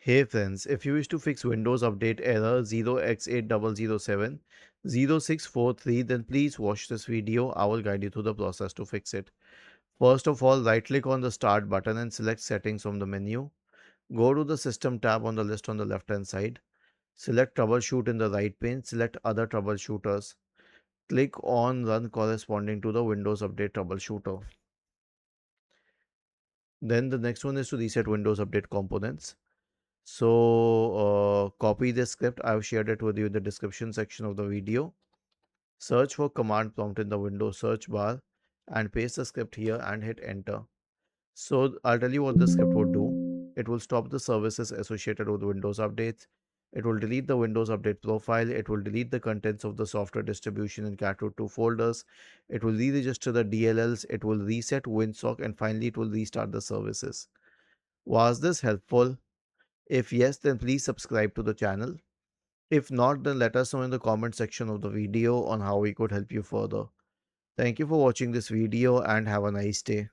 Hey friends, if you wish to fix Windows Update error 0x80070643, then please watch this video. I will guide you through the process to fix it. First of all, right click on the Start button and select Settings from the menu. Go to the System tab on the list on the left hand side. Select Troubleshoot in the right pane. Select Other Troubleshooters. Click on Run corresponding to the Windows Update Troubleshooter. Then the next one is to reset Windows Update components. So copy this script. I've shared it with you in the description section of the video. Search for command prompt in the Windows search bar and paste the script here and hit enter. So I'll tell you what the script would do. It will stop the services associated with Windows updates. It will delete the Windows Update profile. It will delete the contents of the software distribution and cat2 folders. It will re-register the DLLs. It will reset WinSock, and finally it will restart the services. Was this helpful? If yes, then please subscribe to the channel. If not, then let us know in the comment section of the video on how we could help you further. Thank you for watching this video and have a nice day.